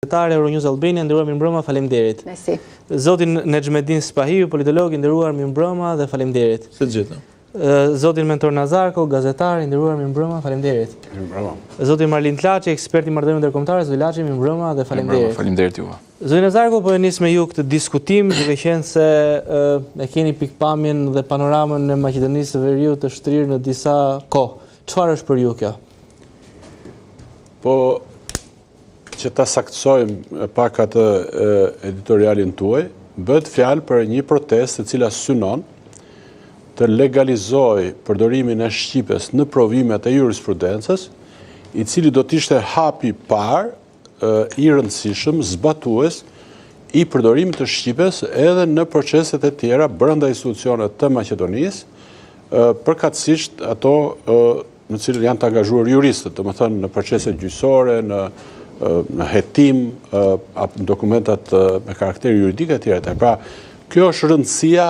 Gazetare Euronews Albania, nderuar mirëmbrëma, faleminderit. Mersi. Zotin Nexhmedin Spahiu, politolog, nderuar mirëmbrëma dhe faleminderit. Se gjithë. Zotin Mentor Nazarko, gazetar, nderuar mirëmbrëma, faleminderit. Mirëmbrëma. Zotin Marlin Tlaçi, ekspert i marrëdhënieve ndërkombëtare, Zoti Tlaçi, mirëmbrëma dhe faleminderit. Faleminderit juve. Zoti Nazarko, po e nis me ju këtë diskutim, duke qenë se e keni pikpamjen dhe panoramën e Maqedonisë së Veriut të shtrirë në disa kohë. Çfarë është për ju kjo? Po, që ta saktësojmë pak atë editorialin tuaj, bëhet fjalë për një protestë e cila synon të legalizoj përdorimin e shqipes në provimet e jurisprudencës, i cili do t'ishte hapi parë i rëndësishëm zbatues i përdorimit të shqipes edhe në proceset e tjera brenda institucionet të Maqedonisë, përkatësisht ato në cilët janë të angazhuar juristët, domethënë në proceset gjyqësore, në hetim, dokumentat me karakter juridik e tjera. Pra, kjo është rëndësia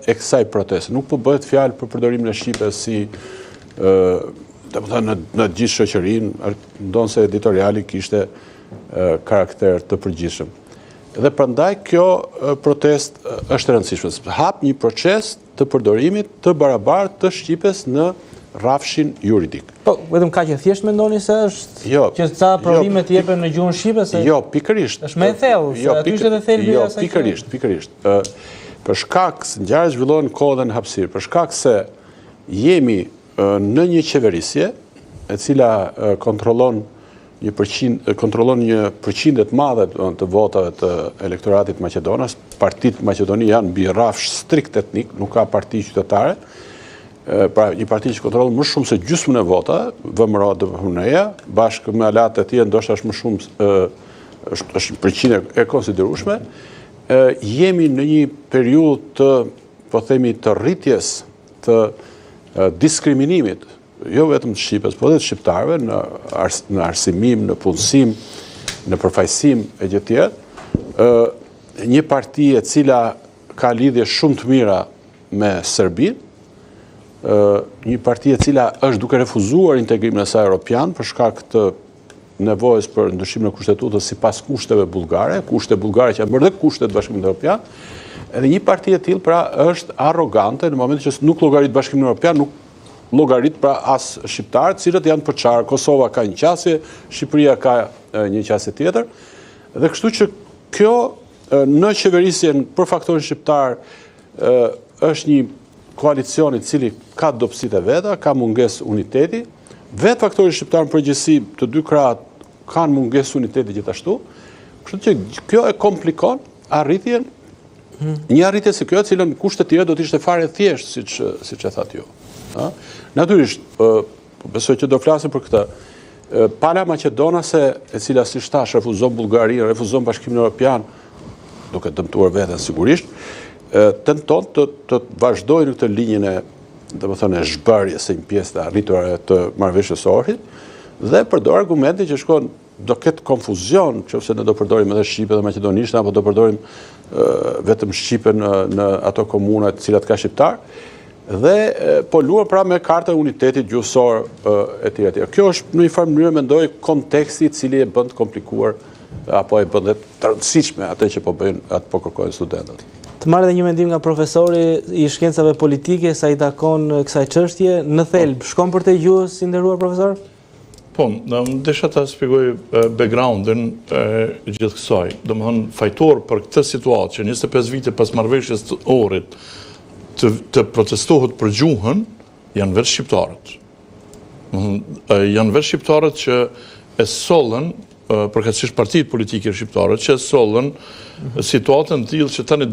e kësaj proteste. Nuk po bëhet fjalë për përdorimin e shqipes si domethënë në gjithë shoqërinë, ndonse editoriali kishte karakter të përgjithshëm. Dhe prandaj kjo protestë është e rëndësishme. Hap një proces të përdorimit të barabartë të shqipes në rrafshin juridik. Po, vetëm kaq e thjesht mendoni se është që ca provimet jepen në gjuhën shqipe se jo, pikërisht. Është më e thellë, se aty është edhe thelbi i asaj. Pikërisht. Për shkak se ngjarjet zhvillohen në kohë dhe në hapësirë, për shkak se jemi në një qeverisje e cila kontrollon një përqindje të madhe të votave të elektoratit maqedonas. Partitë Maqedoni janë mbi rrafsh strikt etnik, nuk ka parti qytetare. Pra, një parti që kontrollon më shumë se gjysmën e votave, VMRO DPHUNEA, bashkë me alat e tjerë ndoshta është më shumë është përqindje e konsiderueshme. Jemi në një periudhë të, po themi, të rritjes të diskriminimit, jo vetëm të shqipes, po edhe të shqiptarëve në arsimim, në punësim, në përfaqësim e gjë tjerë. Një parti e cila ka lidhje shumë të mira me Serbinë, një parti e cila është duke refuzuar integrimin e saj europian për shkak të nevojës për ndryshimin e kushtetutës sipas kushteve bullgare, kushte bullgare që janë bërë dhe kushtet Bashkimit Evropian, edhe një parti e tillë pra është arrogante në momentin që nuk llogarit Bashkimin Evropian, nuk llogarit pra as shqiptarët, cilët janë përçarë. Kosova ka një qasje, Shqipëria ka një qasje tjetër, dhe kështu që kjo në qeverisjen për faktorin shqiptar është një koalicioni cili ka dobësitë e veta, ka mungesë uniteti, vetë faktori shqiptar në përgjithësi të dy krahët kanë mungesë uniteti gjithashtu, kështu që kjo e komplikon arritjen, një arritje si kjo, e cilën kushtet tjera do të ishte fare thjesht, siç e thatë ju. Natyrisht, besoj që do flasim për këtë. Pala maqedonase, e cila si thash refuzon Bullgarinë, refuzon Bashkimin Evropian, duke dëmtuar veten sigurisht, tenton të vazhdojnë në këtë linjën e zhbërjes së një pjesë të arritur të marrëveshjes së Ohrit, dhe përdor argumente që shkon do ketë konfuzion nëse ne do përdorim edhe shqipe dhe maqedonisht, apo do përdorim vetëm shqipe në ato komuna të cilat ka shqiptar, dhe po luar pra me kartën e unitetit gjuhësor e tjera. Kjo është në një farë mënyrë mendoj konteksti i cili e bën të komplikuar apo e bën të rëndësishme atë që po bëjnë, atë po kërkojnë studentët. Të marrë dhe një mendim nga profesori i shkencave politike sa i takon kësaj çështje në thelb. Shkon për te gjuhës, i nderuar profesor? Po, desha ta shpjegoj backgroundin e gjithë kësaj. Domethënë fajtor për këtë situatë që 25 vite pas marrëveshjes të Ohrit të protestohet për gjuhën janë vetë shqiptarët. Janë vetë shqiptarët që e sollën përkatësisht partitë politike shqiptare që e sollën situatën tillë që tani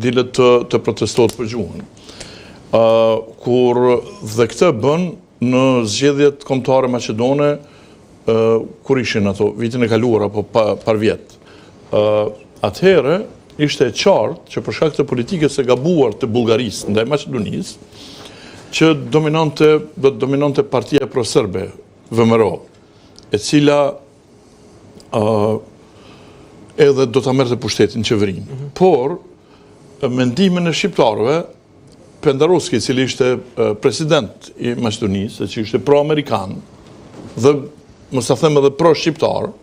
dilet të protestohet për gjuhën. Kur dhe këtë bën në zgjedhjet kombëtare maqedone, kur ishin ato vitin e kaluar apo par vjet. Atëherë ishte e qartë që për shkak të politikës së gabuar të Bullgarisë ndaj Maqedonisë, që dominonte partia pro-serbe, VMRO, e cila edhe do ta merrte pushtetin qeverinë. Por mendimin e shqiptarëve, Pendarovski, i cili ishte president i Maqedonisë, që ishte pro-amerikan dhe mos ta them edhe pro-shqiptar,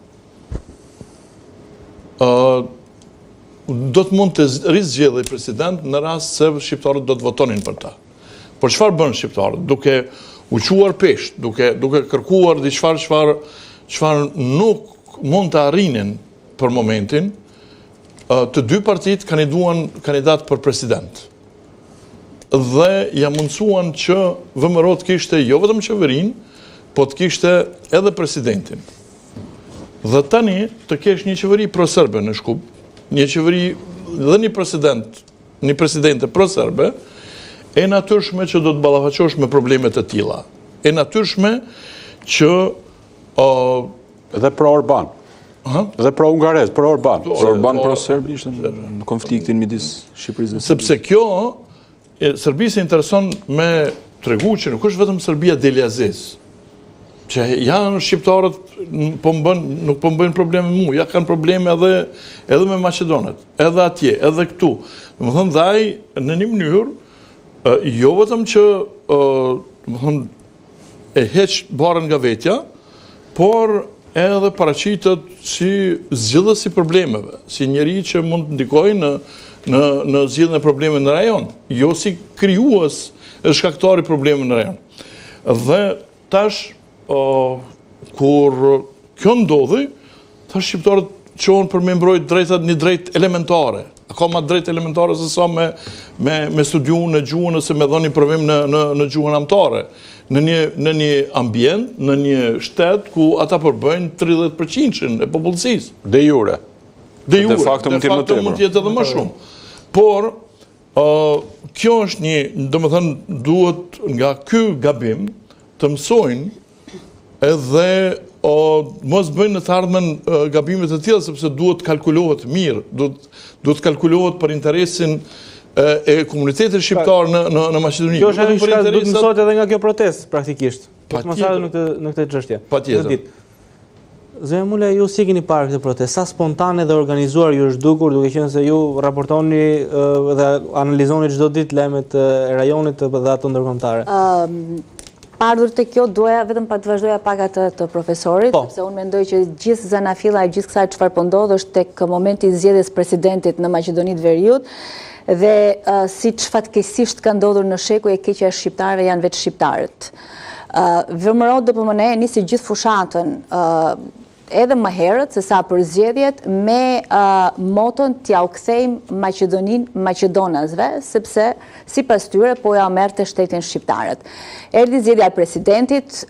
do të mund të rizgjedhej president në rast se shqiptarët do të votonin për ta. Por çfarë bën shqiptarët? Duke u quar pesht, duke kërkuar çfarë nuk mund të arrinin për momentin, të dy partit kandiduan kandidat për president. Dhe ja mundësuan që VMRO të kishte jo vetëm qeverin, po të kishte edhe presidentin. Dhe tani të kesh një qeveri pro-serbe në Shkup, një qeveri dhe një presidente pro-serbe, e natyrshme që do të ballafaqosh me problemet e tilla. E natyrshme që Dhe pro-Orban. Dhe pro-Ungarez, pro-Orban. Pro-Orban, pro-Serbi ishte në konfliktin midis Shqipërisë dhe Serbisë. Sepse kjo, Serbisë intereson me tregu që nuk është vetëm Serbia deliazes, që janë shqiptarët nuk po më bëjnë probleme me mu, ja kanë probleme edhe me Maqedonet, edhe atje, edhe këtu. Domethënë dhe ai në një mënyrë, jo vetëm që e heq barën nga vetja, por edhe paraqitet si zgjidhës i problemeve, si njeri që mund të ndikojë në zgjidhjen e problemeve në rajon, jo si krijues e shkaktari probleme në rajon. Dhe tash, kur kjo ndodhi, tash shqiptarët qohen për me mbrojt drejtat një drejt elementare, akoma drejt elementare se sa me studiu në gjuhën ose me dhënë një provim në gjuhën amtare, në një ambient, në një shtet ku ata përbëjnë 30% e popullsisë. De jure. De facto mund të jetë edhe më shumë. Por, kjo është një, domethënë, duhet nga ky gabim të mësojnë edhe mos bëjnë në të ardhmen gabimet e tilla, sepse duhet kalkulohet mirë, duhet kalkulohet për interesin e komunitetit shqiptar në Maqedoni. Kjo është ajo që duhet mësohet edhe nga kjo protestë praktikisht. Në këtë çështje. Patjetër. Zëja Mula, ju si keni parë këtë protestë? Sa spontane dhe organizuar ju është dukur, duke qenë se ju raportoni dhe analizoni çdo ditë lajmet e rajonit dhe ato ndërkombëtare? Ardhur të kjo, doja vetëm pa të vazhdoja pak atë të profesorit, sepse unë mendoj që gjithë zanafilla e gjithë kësaj çfarë po ndodh është tek momenti i zgjedhjes presidentit në Maqedoninë të Veriut, dhe siç fatkeqësisht ka ndodhur në shekuj, e keqja e shqiptarëve janë vetë shqiptarët. VMRO DPMNE nisi gjithë fushatën edhe më herët se sa për zgjedhjet me moton t'ja u kthejmë Maqedoninë maqedonasve, sepse sipas tyre po ja merrte shtetin shqiptarët. Erdhi zgjedhja e presidentit,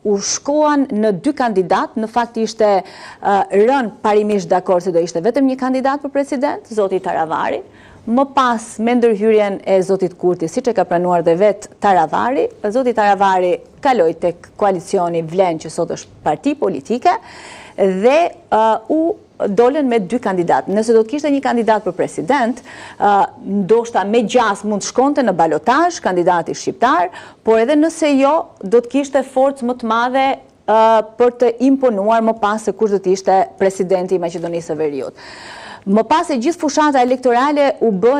u shkoan në 2 kandidat, në fakt ishte rënë parimisht dakord se do ishte vetëm një kandidat për president, zoti Taravari. Më pas, me ndërhyrjen e zotit Kurti, siç e ka pranuar dhe vetë Taravari, zoti Taravari kaloi tek koalicioni Vlen, që sot është parti politike, dhe u dolën me 2 kandidat. Nëse do të kishte një kandidat për president, ndoshta me gjas mund të shkonte në balotazh kandidati shqiptar, por edhe nëse jo, do të kishte forcë më të madhe për të imponuar më pas se kush do të ishte presidenti i Maqedonisë së Veriut. Më pas e gjithë fushata elektorale u bën